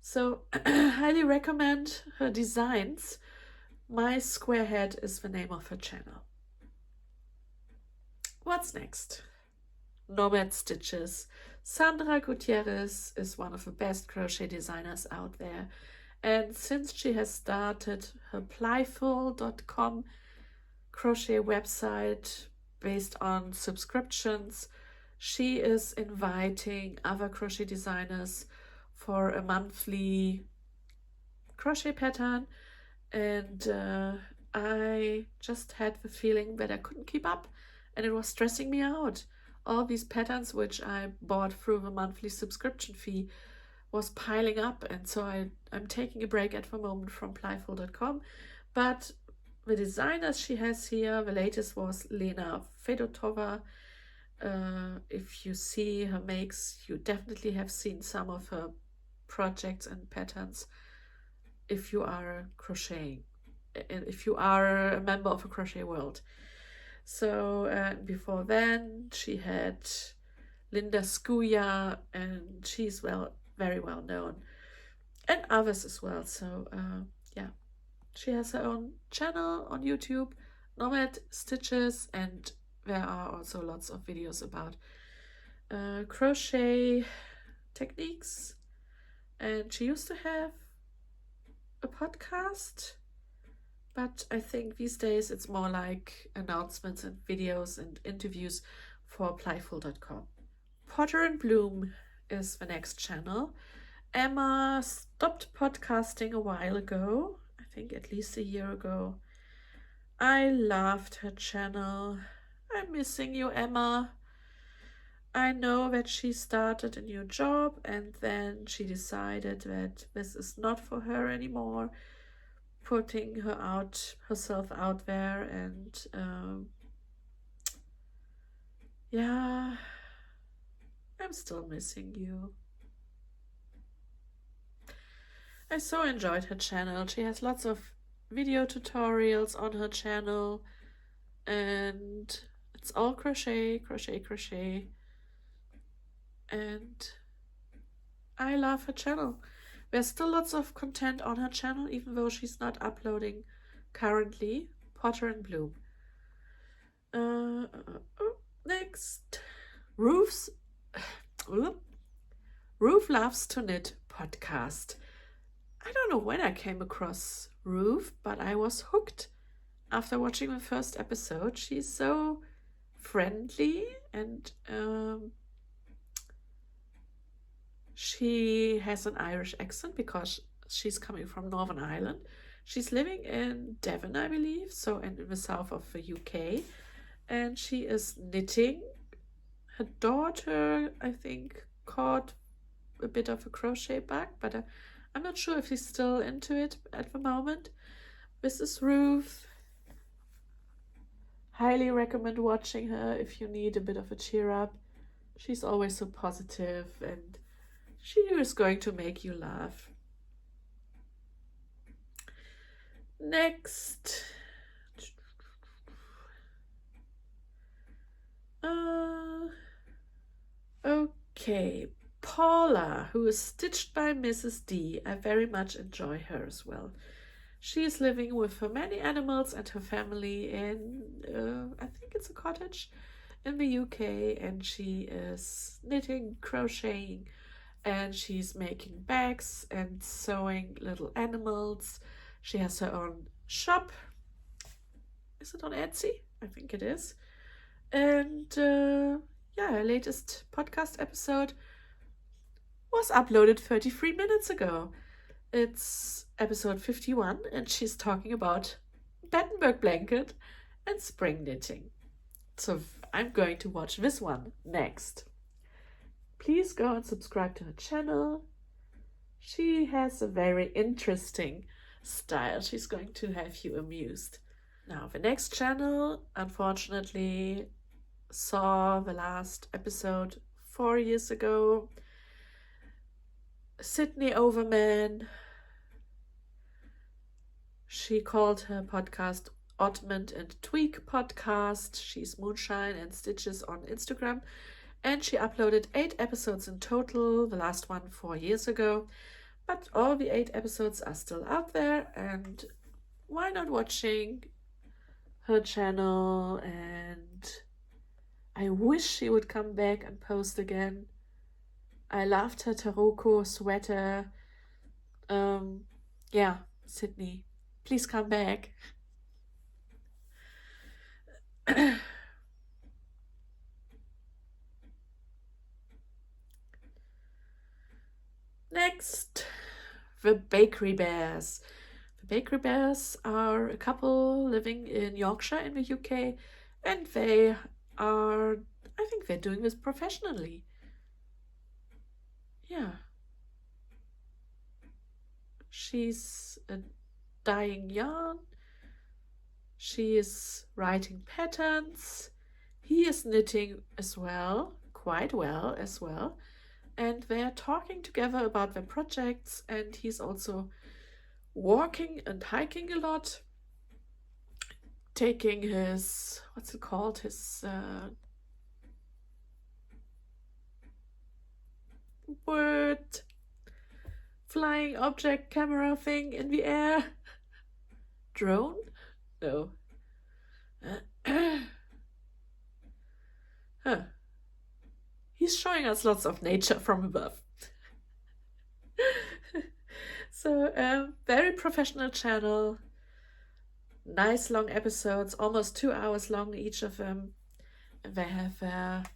[SPEAKER 1] So highly recommend her designs. My Square Hat is the name of her channel. What's next? Nomad Stitches. Sandra Gutierrez is one of the best crochet designers out there. And since she has started her playful.com crochet website based on subscriptions, she is inviting other crochet designers for a monthly crochet pattern, and I just had the feeling that I couldn't keep up, and it was stressing me out. All these patterns which I bought through the monthly subscription fee was piling up, and so I'm taking a break at the moment from playful.com. But the designers she has here, the latest was Lena Fedotova. If you see her makes, you definitely have seen some of her projects and patterns if you are crocheting, if you are a member of a crochet world. So before then she had Linda Skuya, and she's very well known, and others as well. So yeah, she has her own channel on YouTube, Nomad Stitches, and there are also lots of videos about crochet techniques. And she used to have a podcast, but I think these days it's more like announcements and videos and interviews for playful.com. Potter and Bloom is the next channel. Emma stopped podcasting a while ago, I think at least a year ago. I loved her channel. I'm missing you, Emma. I know that she started a new job and then she decided that this is not for her anymore, putting herself out there, and yeah, I'm still missing you. I so enjoyed her channel. She has lots of video tutorials on her channel, and it's all crochet, and I love her channel. There's still lots of content on her channel, even though she's not uploading currently. Potter and Bloom. Next, Ruth Loves to Knit podcast. I don't know when I came across Ruth, but I was hooked after watching the first episode. She's so friendly, and she has an Irish accent because she's coming from Northern Ireland. She's living in Devon, I believe, so in the south of the UK, and she is knitting. Her daughter, I think, caught a bit of a crochet bug, but I'm not sure if she's still into it at the moment. This is Ruth. Highly recommend watching her if you need a bit of a cheer up. She's always so positive, and she is going to make you laugh. Next. Okay. Paula, who is stitched by Mrs. D. I very much enjoy her as well. She is living with her many animals and her family in, I think it's a cottage in the UK, and she is knitting, crocheting, and she's making bags and sewing little animals. She has her own shop. Is it on Etsy? I think it is. And yeah, her latest podcast episode was uploaded 33 minutes ago. It's episode 51, and she's talking about Battenberg blanket and spring knitting. So I'm going to watch this one next. Please go and subscribe to her channel. She has a very interesting style. She's going to have you amused. Now, the next channel, unfortunately, saw the last episode 4 years ago. Sydney Overman. She called her podcast Oddment and Tweak Podcast. She's Moonshine and Stitches on Instagram. And she uploaded 8 episodes in total, the last one 4 years ago. But all the 8 episodes are still out there, and why not watching her channel? And I wish she would come back and post again. I loved her Taroko sweater. Yeah, Sydney, please come back. Next, the Bakery Bears. The Bakery Bears are a couple living in Yorkshire in the UK, and they are, I think they're doing this professionally. Yeah. She's dyeing yarn. She is writing patterns. He is knitting as well, quite well as well. And they are talking together about their projects, and he's also walking and hiking a lot, taking his, what's it called, his flying object camera thing in the air. Drone? No. Huh. He's showing us lots of nature from above. So very professional channel, nice long episodes, almost 2 hours long each of them. They have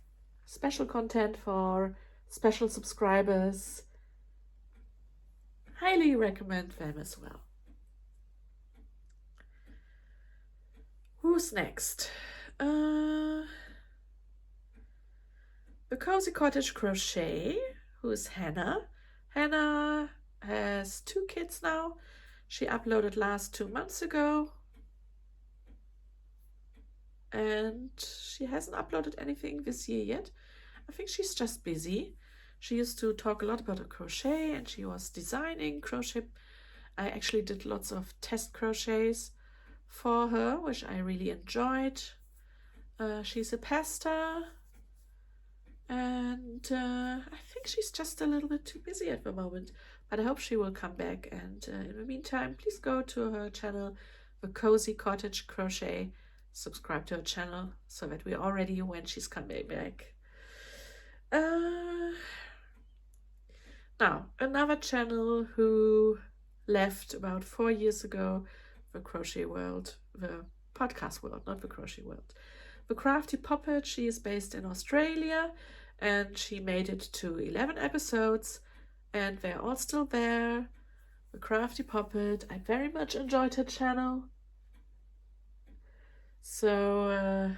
[SPEAKER 1] special content for special subscribers. Highly recommend them as well. Who's next? The Cozy Cottage Crochet, who's Hannah. Hannah has 2 kids now. She uploaded last 2 months ago. And she hasn't uploaded anything this year yet. I think she's just busy. She used to talk a lot about her crochet and she was designing crochet. I actually did lots of test crochets for her, which I really enjoyed. She's a pastor and I think she's just a little bit too busy at the moment, but I hope she will come back. And in the meantime, please go to her channel, The Cozy Cottage Crochet. Subscribe to her channel so that we're all ready when she's coming back. Now, another channel who left about 4 years ago, the crochet world, the podcast world, not the crochet world. The Crafty Puppet, she is based in Australia and she made it to 11 episodes and they're all still there. The Crafty Puppet, I very much enjoyed her channel. So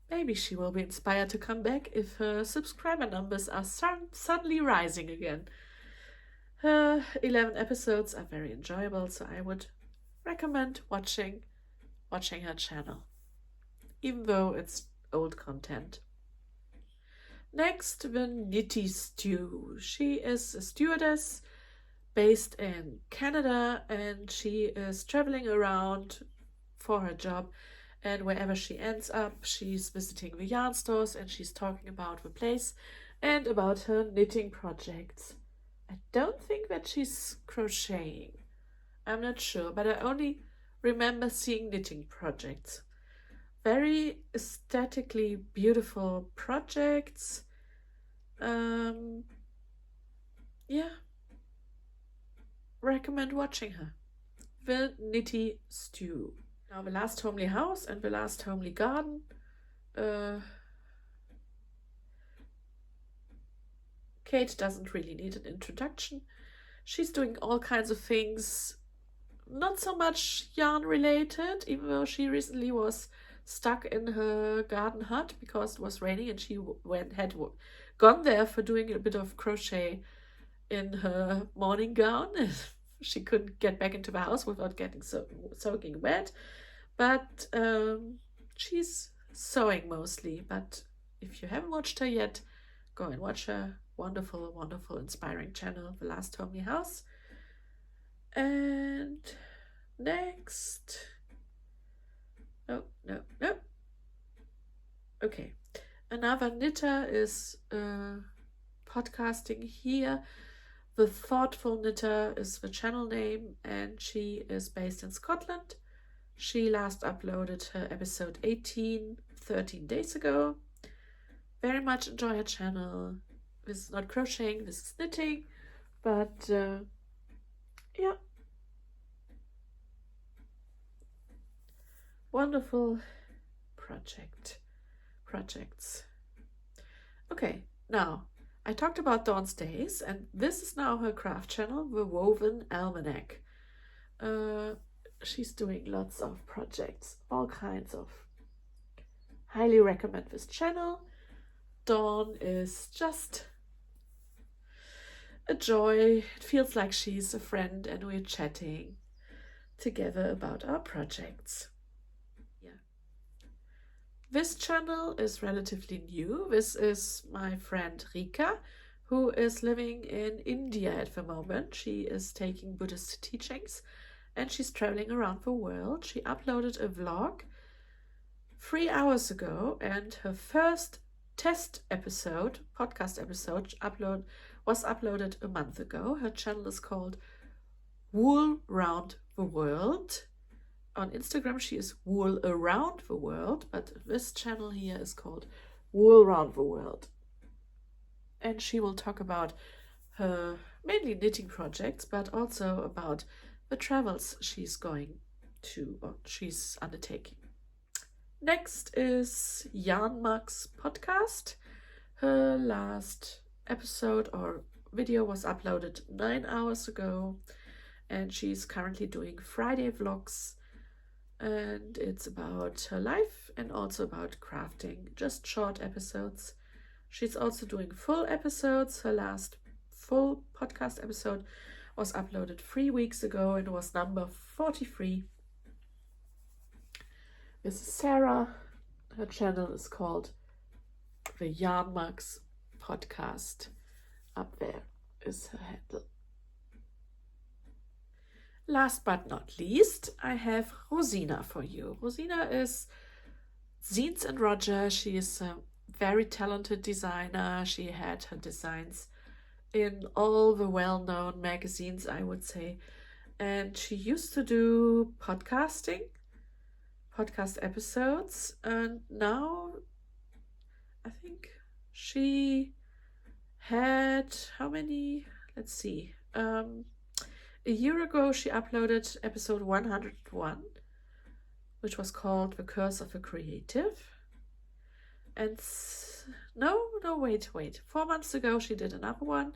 [SPEAKER 1] maybe she will be inspired to come back if her subscriber numbers are suddenly rising again. Her 11 episodes are very enjoyable, so I would recommend watching her channel, even though it's old content. Next, the Nitty Stew. She is a stewardess based in Canada and she is traveling around for her job, and wherever she ends up, she's visiting the yarn stores and she's talking about the place and about her knitting projects. I don't think that she's crocheting. I'm not sure, but I only remember seeing knitting projects. Very aesthetically beautiful projects. Yeah, recommend watching her. The Nitty Stew. Now, The Last Homely House and The Last Homely Garden. Kate doesn't really need an introduction. She's doing all kinds of things, not so much yarn related, even though she recently was stuck in her garden hut because it was raining and she had gone there for doing a bit of crochet in her morning gown. She couldn't get back into the house without getting soaking wet, but she's sewing mostly. But if you haven't watched her yet, go and watch her. Wonderful, wonderful, inspiring channel, The Last Homely House. And next, no. Okay, another knitter is podcasting here. The Thoughtful Knitter is the channel name and she is based in Scotland. She last uploaded her episode 18 13 days ago. Very much enjoy her channel. This is not crocheting, this is knitting, but yeah. Wonderful projects. Okay, now I talked about Dawn's Days, and this is now her craft channel, The Woven Almanac. She's doing lots of projects, all kinds of. Highly recommend this channel. Dawn is just a joy. It feels like she's a friend and we're chatting together about our projects. Yeah. This channel is relatively new. This is my friend Rika, who is living in India at the moment. She is taking Buddhist teachings and she's traveling around the world. She uploaded a vlog 3 hours ago, and her first test episode, podcast episode, was uploaded a month ago. Her channel is called Wool Round the World. On Instagram she is Wool Around the World, but this channel here is called Wool Round the World. And she will talk about her mainly knitting projects, but also about the travels she's going to or she's undertaking. Next is Yarnmark's podcast. Her last episode or video was uploaded 9 hours ago, and she's currently doing Friday vlogs, and it's about her life and also about crafting, just short episodes. She's also doing full episodes. Her last full podcast episode was uploaded 3 weeks ago and was number 43. This is Sarah. Her channel is called the Yarnmarks Podcast. Up there is her handle. Last but not least, I have Rosina for you. Rosina is Zines and Roger. She is a very talented designer. She had her designs in all the well-known magazines, I would say. And she used to do podcast episodes. And now I think she had, how many? Let's see. A year ago, she uploaded episode 101, which was called The Curse of a Creative. And wait. 4 months ago, she did another one,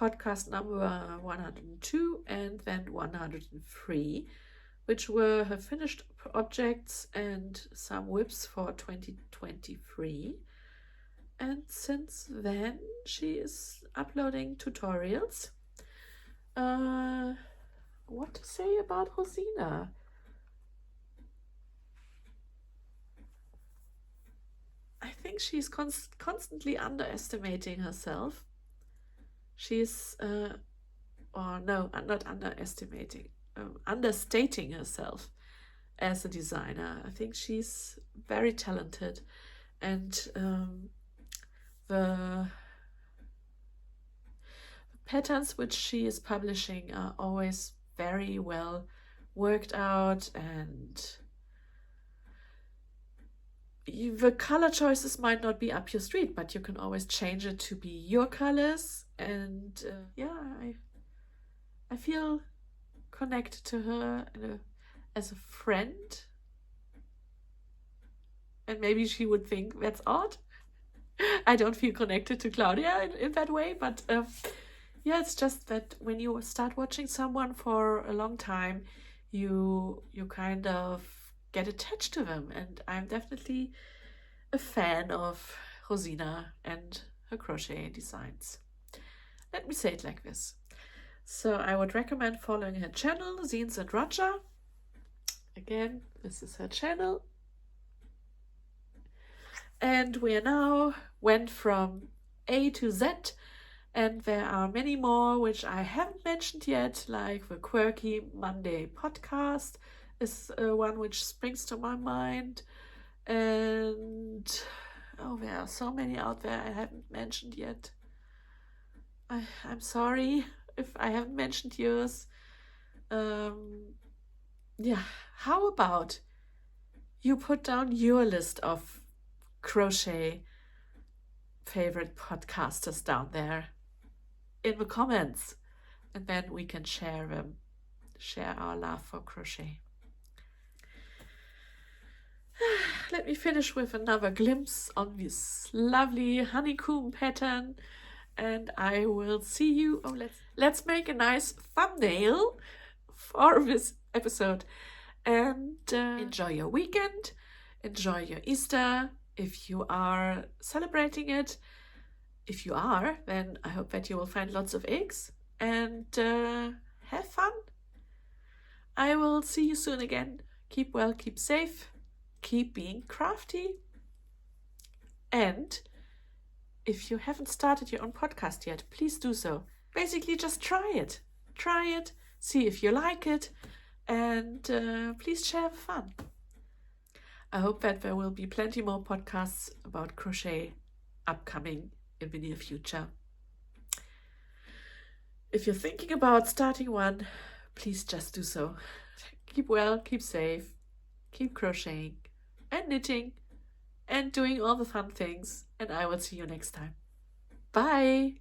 [SPEAKER 1] podcast number 102 and then 103, which were her finished objects and some whips for 2023. And since then, she is uploading tutorials. What to say about Rosina? I think she's constantly underestimating herself. She's, not underestimating, understating herself as a designer. I think she's very talented, and the patterns which she is publishing are always very well worked out, and the color choices might not be up your street, but you can always change it to be your colors. And I feel connected to her as a friend, and maybe she would think that's odd. I don't feel connected to Claudia in that way, but it's just that when you start watching someone for a long time, you kind of get attached to them, and I'm definitely a fan of Rosina and her crochet designs. Let me say it like this. So I would recommend following her channel, Zines and Roger. Again, this is her channel. And we are now went from A to Z, and there are many more which I haven't mentioned yet, like the Quirky Monday podcast is one which springs to my mind. And there are so many out there I haven't mentioned yet. I'm sorry if I haven't mentioned yours. How about you put down your list of crochet favorite podcasters down there in the comments, and then we can share our love for crochet. Let me finish with another glimpse on this lovely honeycomb pattern, and I will see you. Let's make a nice thumbnail for this episode, and enjoy your weekend, enjoy your Easter if you are celebrating it. If you are, then I hope that you will find lots of eggs and have fun. I will see you soon again. Keep well, keep safe, keep being crafty. And if you haven't started your own podcast yet, please do so. Basically, just try it, see if you like it, and please share the fun. I hope that there will be plenty more podcasts about crochet upcoming in the near future. If you're thinking about starting one, please just do so. Keep well, keep safe, keep crocheting and knitting and doing all the fun things, and I will see you next time. Bye!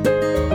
[SPEAKER 1] Bye.